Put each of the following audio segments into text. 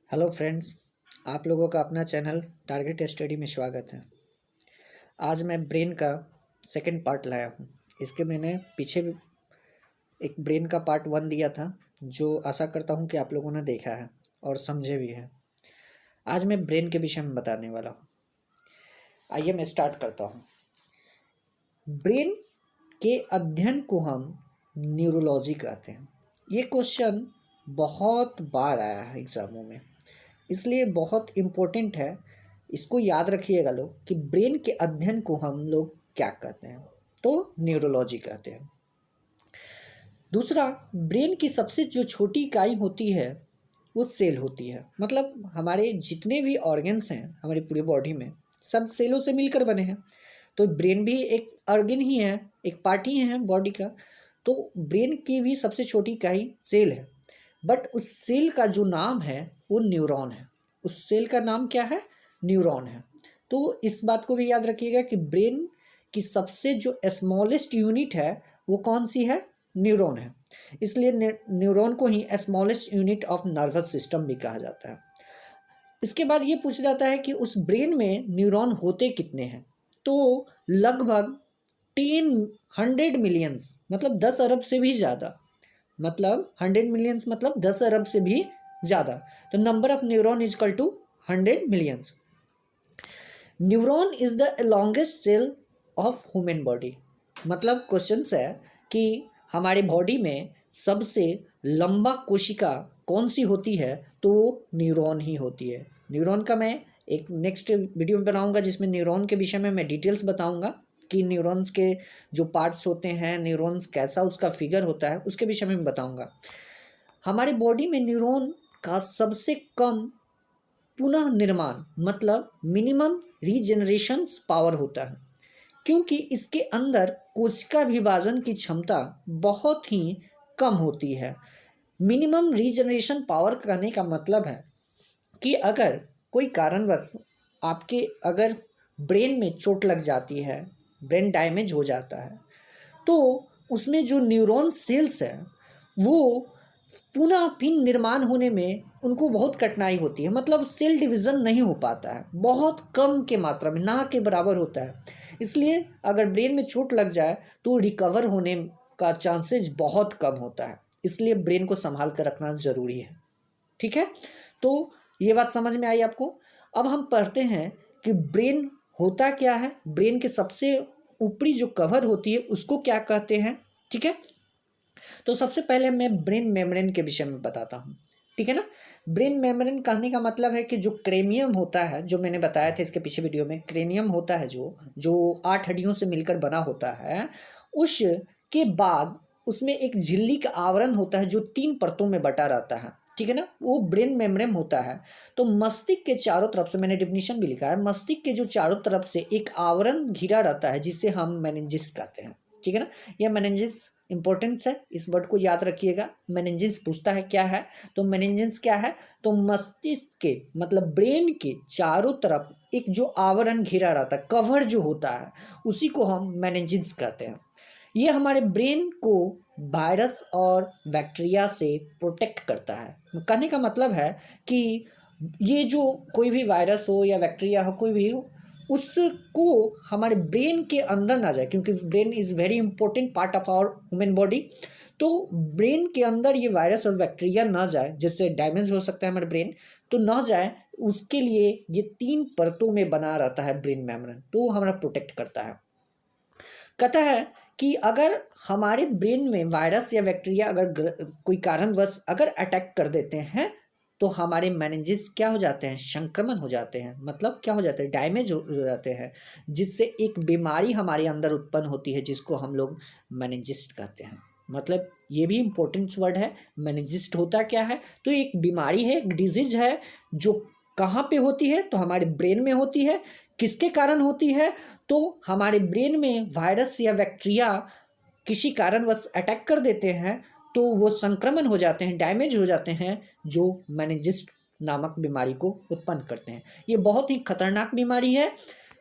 Hello friends, आप लोगों का अपना चैनल टारगेट स्टडी में स्वागत है। आज मैं ब्रेन का सेकंड पार्ट लाया हूँ। इसके मैंने पीछे भी एक ब्रेन का पार्ट 1 दिया था, जो आशा करता हूँ कि आप लोगों ने देखा है और समझे भी है। आज मैं ब्रेन के विषय में बताने वाला हूँ। आइए मैं स्टार्ट करता हूँ। ब्रेन के अध्ययन को हम न्यूरोलॉजी कहते हैं। ये क्वेश्चन बहुत बार आया है एग्जामों में, इसलिए बहुत इम्पोर्टेंट है। इसको याद रखिएगा लोग कि ब्रेन के अध्ययन को हम लोग क्या कहते हैं, तो न्यूरोलॉजी कहते हैं। दूसरा, ब्रेन की सबसे जो छोटी इकाई होती है वो सेल होती है। मतलब हमारे जितने भी ऑर्गन्स हैं हमारी पूरी बॉडी में, सब सेलों से मिलकर बने हैं। तो ब्रेन भी एक ऑर्गन ही है, एक पार्ट ही है बॉडी का। तो ब्रेन की भी सबसे छोटी इकाई सेल है, बट उस सेल का जो नाम है वो न्यूरॉन है। उस सेल का नाम क्या है? न्यूरॉन है। तो इस बात को भी याद रखिएगा कि ब्रेन की सबसे जो स्मॉलेस्ट यूनिट है वो कौन सी है? न्यूरॉन है। इसलिए न्यूरॉन को ही smallest unit of nervous system भी कहा जाता है। इसके बाद ये पूछा जाता है कि उस ब्रेन में न्यूरॉन होते कितने हैं? तो लगभग 100 मिलियंस, मतलब 10 अरब से भी ज़्यादा। मतलब 100 मिलियंस मतलब 10 अरब से भी ज़्यादा। तो number of neuron is equal to 100 millions. Neuron is the longest cell of human body. मतलब क्वेश्चन है कि हमारे बॉडी में सबसे लंबा कोशिका कौन सी होती है? तो वो न्यूरॉन ही होती है। न्यूरॉन का मैं एक नेक्स्ट वीडियो में बनाऊंगा, जिसमें न्यूरॉन के विषय में मैं डिटेल्स बताऊंगा कि न्यूरॉन्स के जो पार्ट्स होते हैं, न्यूरॉन्स कैसा उसका फिगर होता है, उसके विषय में मैं बताऊंगा। हमारे बॉडी में न्यूरॉन का सबसे कम पुनः निर्माण मतलब मिनिमम रीजेनरेशन पावर होता है, क्योंकि इसके अंदर कोशिका विभाजन की क्षमता बहुत ही कम होती है। मिनिमम रीजनरेशन पावर कहने का मतलब है कि अगर कोई कारणवश आपके अगर ब्रेन में चोट लग जाती है, ब्रेन डैमेज हो जाता है, तो उसमें जो न्यूरॉन सेल्स हैं वो पुनः फिर निर्माण होने में उनको बहुत कठिनाई होती है। मतलब सेल डिवीज़न नहीं हो पाता है, बहुत कम के मात्रा में, ना के बराबर होता है। इसलिए अगर ब्रेन में चोट लग जाए तो रिकवर होने का चांसेस बहुत कम होता है। इसलिए ब्रेन को संभाल कर रखना ज़रूरी है। ठीक है, तो ये बात समझ में आई आपको। अब हम पढ़ते हैं कि ब्रेन होता क्या है। ब्रेन के सबसे ऊपरी जो कवर होती है उसको क्या कहते हैं? ठीक है, तो सबसे पहले मैं ब्रेन मेम्ब्रेन के विषय में बताता हूँ। ठीक है ना। ब्रेन मेम्ब्रेन कहने का मतलब है कि जो क्रेनियम होता है, जो मैंने बताया था इसके पीछे वीडियो में, क्रेनियम होता है जो जो 8 हड्डियों से मिलकर बना होता है, उसके बाद उसमें एक झिल्ली का आवरण होता है जो 3 परतों में बटा रहता है। ठीक है ना, वो ब्रेन मेम्ब्रेन होता है। तो मस्तिष्क के चारों तरफ से, मैंने डिफिनीशन भी लिखा है, मस्तिष्क के जो चारों तरफ से एक आवरण घिरा रहता है जिसे हम मेनिंजिस कहते हैं। ठीक है ना, यह मेनिंजिस इंपॉर्टेंस है, इस वर्ड को याद रखिएगा। मेनिंजिस पूछता है क्या है, तो मेनिंजिस क्या है? तो मस्तिष्क के मतलब ब्रेन के चारों तरफ एक जो आवरण घिरा रहता है, कवर जो होता है, उसी को हम मेनिंजिस कहते हैं। ये हमारे ब्रेन को वायरस और बैक्टीरिया से प्रोटेक्ट करता है। कहने का मतलब है कि ये जो कोई भी वायरस हो या बैक्टीरिया हो, कोई भी हो, उसको हमारे ब्रेन के अंदर ना जाए, क्योंकि brain is very important part of our human body. तो ब्रेन के अंदर ये वायरस और बैक्टीरिया ना जाए, जिससे डैमेज हो सकता है हमारे ब्रेन, तो ना जाए, उसके लिए ये 3 परतों में बना रहता है ब्रेन मेम्ब्रेन, तो हमारा प्रोटेक्ट करता है। कहता है कि अगर हमारे ब्रेन में वायरस या बैक्टीरिया अगर कोई कारणवश अगर अटैक कर देते हैं, तो हमारे मेनिंजेस क्या हो जाते हैं? संक्रमण हो जाते हैं। मतलब क्या हो जाते हैं? डैमेज हो जाते हैं, जिससे एक बीमारी हमारे अंदर उत्पन्न होती है, जिसको हम लोग मेनिंजिस्ट कहते हैं। मतलब ये भी इम्पोर्टेंट वर्ड है। मेनिंजिस्ट होता क्या है? तो एक बीमारी है, एक डिजीज है, जो कहाँ पे होती है? तो हमारे ब्रेन में होती है। किसके कारण होती है? तो हमारे ब्रेन में वायरस या बैक्टीरिया किसी कारणवश अटैक कर देते हैं, तो वो संक्रमण हो जाते हैं, डैमेज हो जाते हैं, जो मेनिंजिस्ट नामक बीमारी को उत्पन्न करते हैं। ये बहुत ही खतरनाक बीमारी है।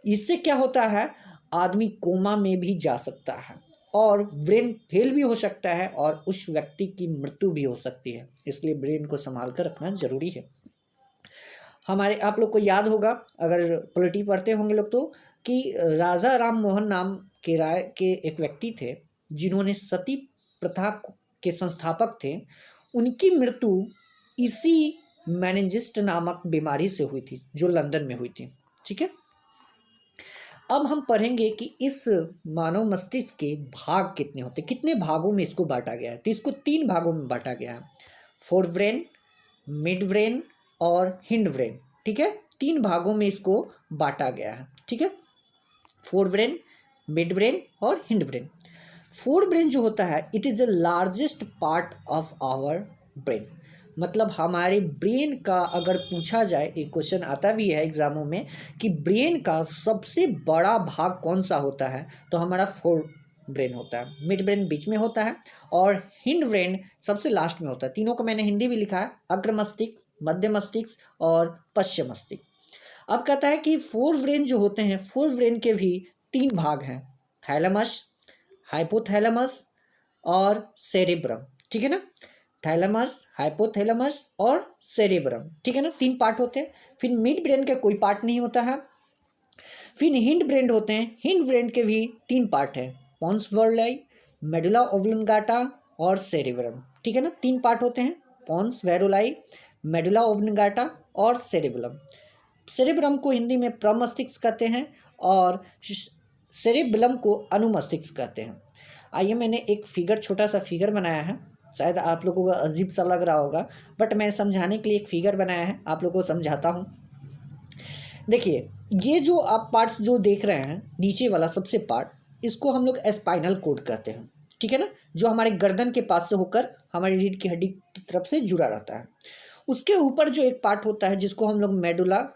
इससे क्या होता है? आदमी कोमा में भी जा सकता है और ब्रेन फेल भी हो सकता है और उस व्यक्ति की मृत्यु भी हो सकती है। इसलिए ब्रेन को संभाल कर रखना जरूरी है। हमारे आप लोग को याद होगा अगर पॉलिटी पढ़ते होंगे लोग तो, कि राजा राम मोहन नाम के राय के एक व्यक्ति थे जिन्होंने सती प्रथा के संस्थापक थे। उनकी मृत्यु इसी मेनिंजिस्ट नामक बीमारी से हुई थी जो लंदन में हुई थी। ठीक है, अब हम पढ़ेंगे कि इस मानव मस्तिष्क के भाग कितने होते हैं, कितने भागों में इसको बांटा गया है। तो इसको 3 भागों में बांटा गया है, फोर ब्रेन, मिड ब्रेन और हिंड ब्रेन। ठीक है, 3 भागों में इसको बांटा गया है। ठीक है, फोर ब्रेन, मिड ब्रेन और हिंड ब्रेन। फोर ब्रेन जो होता है it is the largest part of our brain, मतलब हमारे ब्रेन का अगर पूछा जाए, एक क्वेश्चन आता भी है एग्जामों में कि ब्रेन का सबसे बड़ा भाग कौन सा होता है, तो हमारा फोर ब्रेन होता है। मिड ब्रेन बीच में होता है और हिंड ब्रेन सबसे लास्ट में होता है। तीनों को मैंने हिंदी भी लिखा है, अग्र मस्तिष्क, मध्य मस्तिष्क और पश्चिम मस्तिष्क। अब कहता है कि फोर ब्रेन जो होते हैं, फोर ब्रेन के भी 3 भाग हैं, थैलेमस, हाइपोथैलेमस और सेरेब्रम। ठीक है ना, थैलेमस, हाइपोथैलेमस और सेरेब्रम। ठीक है ना, 3 पार्ट होते हैं। फिर मिड ब्रेन के कोई पार्ट नहीं होता है। फिर हिंड ब्रेन होते हैं, हिंड ब्रेन के भी 3 पार्ट हैं, पोन्स वेरुलाई, मेडुला ओब्लंगाटा और सेरेब्रम। ठीक है ना, 3 पार्ट होते हैं, पोन्स वेरुलाई, मेडुला ओब्लंगाटा और सेरेब्रम। सेरेब्रम को हिंदी में प्रमस्तिष्क कहते हैं और सेरेब्रम को अनुमस्तिष्क कहते हैं। आइए मैंने एक फिगर, छोटा सा फिगर बनाया है, शायद आप लोगों को अजीब सा लग रहा होगा, बट मैंने समझाने के लिए एक फिगर बनाया है, आप लोगों को समझाता हूँ। देखिए, ये जो आप पार्ट्स जो देख रहे हैं, नीचे वाला सबसे पार्ट, इसको हम लोग स्पाइनल कोड कहते हैं। ठीक है ना, जो हमारे गर्दन के पास से होकर हमारी रीढ़ की हड्डी की तरफ से जुड़ा रहता है। उसके ऊपर जो एक पार्ट होता है जिसको हम लोग मेडुला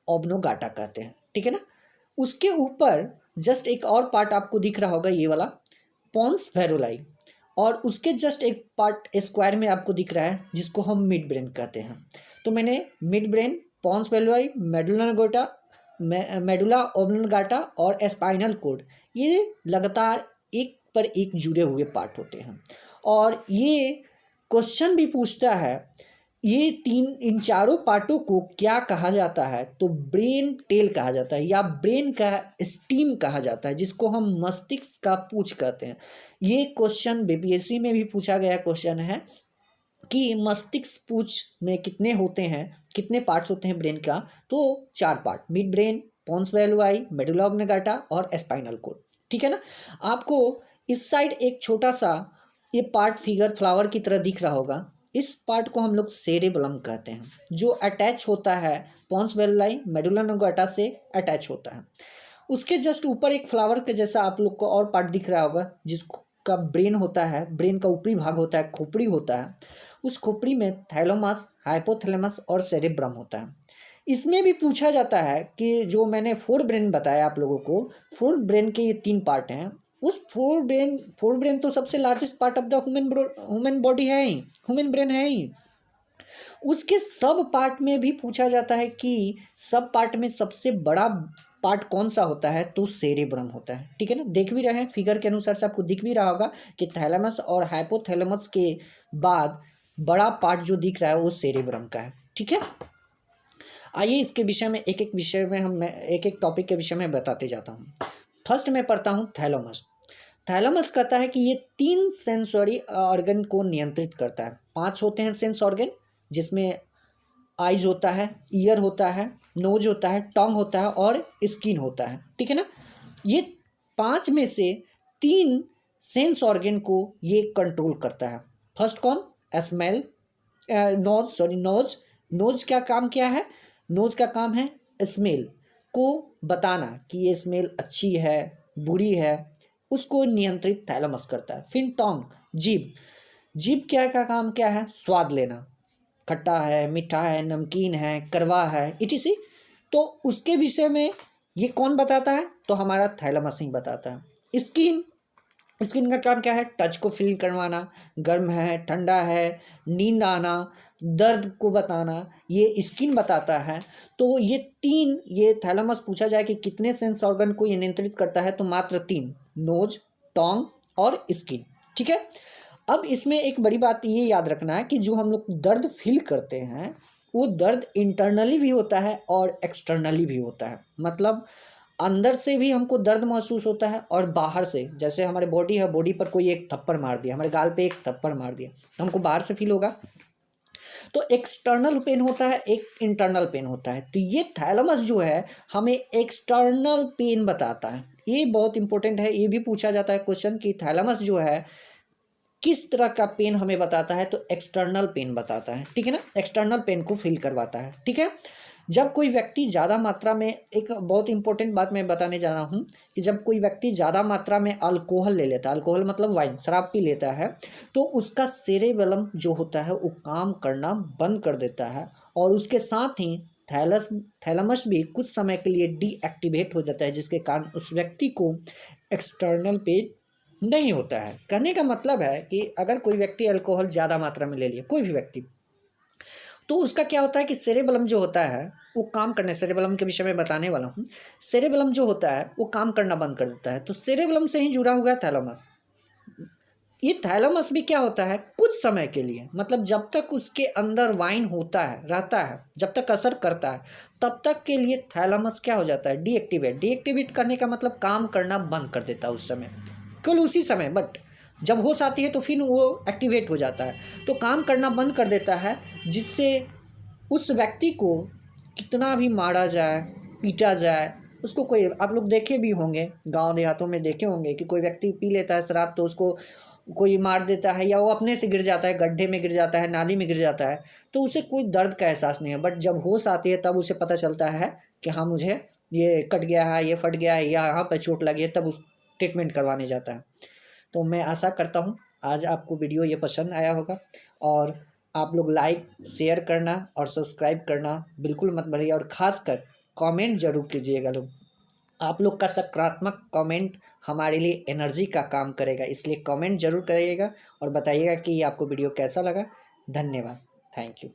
ओब्लोंगाटा कहते हैं। ठीक है ना, उसके ऊपर जस्ट एक और पार्ट आपको दिख रहा होगा, ये वाला पोन्स वेरुलाई, और उसके जस्ट एक पार्ट स्क्वायर में आपको दिख रहा है जिसको हम मिड ब्रेन कहते हैं। तो मैंने mid brain, pons varolii, medulla oblongata और स्पाइनल कोड, ये लगातार एक पर एक जुड़े हुए पार्ट होते हैं। और ये क्वेश्चन भी पूछता है, ये इन चारों पार्टों को क्या कहा जाता है, तो ब्रेन टेल कहा जाता है या ब्रेन का स्टीम कहा जाता है, जिसको हम मस्तिष्क का पूंछ कहते हैं। ये क्वेश्चन बीपीएससी में भी पूछा गया क्वेश्चन है कि मस्तिष्क पूंछ में कितने होते हैं, कितने पार्ट्स होते हैं ब्रेन का, तो 4 part, mid brain, pons varolii, medulla oblongata और स्पाइनल कोड। ठीक है ना, आपको इस साइड एक छोटा सा ये पार्ट फिगर फ्लावर की तरह दिख रहा होगा, इस पार्ट को हम लोग सेरेब्रम कहते हैं, जो अटैच होता है पोन्स वेरुलाई, मेडुला ओब्लोंगाटा से अटैच होता है। उसके जस्ट ऊपर एक फ्लावर के जैसा आप लोग को और पार्ट दिख रहा होगा जिसका ब्रेन होता है, ब्रेन का ऊपरी भाग होता है, खोपड़ी होता है। उस खोपड़ी में थैलेमस, हाइपोथैलेमस और सेरेब्रम होता है। इसमें भी पूछा जाता है कि जो मैंने फोर ब्रेन बताया आप लोगों को, फोर ब्रेन के ये 3 पार्ट हैं, उस फोर ब्रेन तो सबसे largest part of the human body है ही, ह्यूमन ब्रेन है ही। उसके सब पार्ट में भी पूछा जाता है कि सब पार्ट में सबसे बड़ा पार्ट कौन सा होता है, तो सेरेब्रम होता है। ठीक है ना, देख भी रहे हैं फिगर के अनुसार से आपको दिख भी रहा होगा कि थैलेमस और हाइपोथैलेमस के बाद बड़ा पार्ट जो दिख रहा है वो सेरेब्रम का है। ठीक है, आइए इसके विषय में एक एक टॉपिक के विषय में बताते जाता हूँ। फर्स्ट मैं पढ़ता हूँ थैलेमस। थैलेमस कहता है कि ये 3 सेंसरी ऑर्गन को नियंत्रित करता है। 5 होते हैं सेंस ऑर्गन, जिसमें आइज होता है, ईयर होता है, नोज होता है, टंग होता है और स्किन होता है। ठीक है ना, ये 5 में से 3 सेंस ऑर्गन को ये कंट्रोल करता है। फर्स्ट कौन, स्मेल, नोज क्या काम क्या है, नोज का काम है स्मेल को बताना कि ये स्मेल अच्छी है, बुरी है, उसको नियंत्रित थैलेमस करता है। फिर टंग, जीभ क्या का काम क्या है, स्वाद लेना, खट्टा है, मीठा है, नमकीन है, कड़वा है, इटीसी। तो उसके विषय में ये कौन बताता है, तो हमारा थैलेमस ही बताता है। स्किन का काम क्या है, टच को फील करवाना, गर्म है, ठंडा है, नींद आना, दर्द को बताना, ये स्किन बताता है। तो ये थैलेमस पूछा जाए कि कितने सेंस ऑर्गन को ये नियंत्रित करता है, तो मात्र 3, नोज, टंग और स्किन। ठीक है, अब इसमें एक बड़ी बात ये याद रखना है कि जो हम लोग दर्द फील करते हैं वो दर्द इंटरनली भी होता है और एक्सटर्नली भी होता है। मतलब अंदर से भी हमको दर्द महसूस होता है और बाहर से, जैसे हमारे बॉडी है, बॉडी पर कोई एक थप्पड़ मार दिया, हमारे गाल पे एक थप्पड़ मार दिया, तो हमको बाहर से फील होगा। तो एक्सटर्नल पेन होता है, एक इंटरनल पेन होता है। तो ये थैलेमस जो है हमें एक्सटर्नल पेन बताता है। ये बहुत इंपॉर्टेंट है, ये भी पूछा जाता है क्वेश्चन कि थैलेमस जो है किस तरह का पेन हमें बताता है, तो एक्सटर्नल पेन बताता है, ठीक है ना, एक्सटर्नल पेन को फील करवाता है, ठीक है। जब कोई व्यक्ति ज़्यादा मात्रा में, एक बहुत इंपॉर्टेंट बात मैं बताने जा रहा हूँ कि जब कोई व्यक्ति ज़्यादा मात्रा में अल्कोहल ले लेता है, अल्कोहल मतलब वाइन, शराब पी लेता है, तो उसका सेरेबेलम जो होता है वो काम करना बंद कर देता है और उसके साथ ही थैलेमस भी कुछ समय के लिए डीएक्टिवेट हो जाता है, जिसके कारण उस व्यक्ति को एक्सटर्नल पेन नहीं होता है। कहने का मतलब है कि अगर कोई व्यक्ति अल्कोहल ज़्यादा मात्रा में ले लिया, कोई भी व्यक्ति, तो उसका क्या होता है कि सेरेबेलम जो होता है वो काम करने, सेरेबेलम के विषय में बताने वाला हूँ। सेरेबेलम जो होता है वो काम करना बंद कर देता है, तो सेरेबेलम से ही जुड़ा हुआ है थैलेमस। ये थैलेमस भी क्या होता है, कुछ समय के लिए, मतलब जब तक उसके अंदर वाइन होता है, रहता है, जब तक असर करता है, तब तक के लिए थैलेमस क्या हो जाता है, डीएक्टिवेट करने का मतलब काम करना बंद कर देता है उस समय, केवल उसी समय। बट जब होश आती है तो फिर वो एक्टिवेट हो जाता है, तो काम करना बंद कर देता है, जिससे उस व्यक्ति को कितना भी मारा जाए, पीटा जाए, उसको कोई, आप लोग देखे भी होंगे, गांव देहातों में देखे होंगे कि कोई व्यक्ति पी लेता है शराब तो उसको कोई मार देता है, या वो अपने से गिर जाता है, गड्ढे में गिर जाता है, नाली में गिर जाता है, तो उसे कोई दर्द का एहसास नहीं है। बट जब होश आती है तब उसे पता चलता है कि हाँ मुझे ये कट गया है, ये फट गया है, या यहाँ पर चोट लगी है, तब उस ट्रीटमेंट करवाने जाता है। तो मैं आशा करता हूँ आज आपको वीडियो ये पसंद आया होगा, और आप लोग लाइक शेयर करना और सब्सक्राइब करना बिल्कुल मत भूलिए, और ख़ासकर कमेंट जरूर कीजिएगा लोग। आप लोग का सकारात्मक कमेंट हमारे लिए एनर्जी का काम करेगा, इसलिए कमेंट जरूर करिएगा और बताइएगा कि आपको वीडियो कैसा लगा। धन्यवाद, थैंक यू।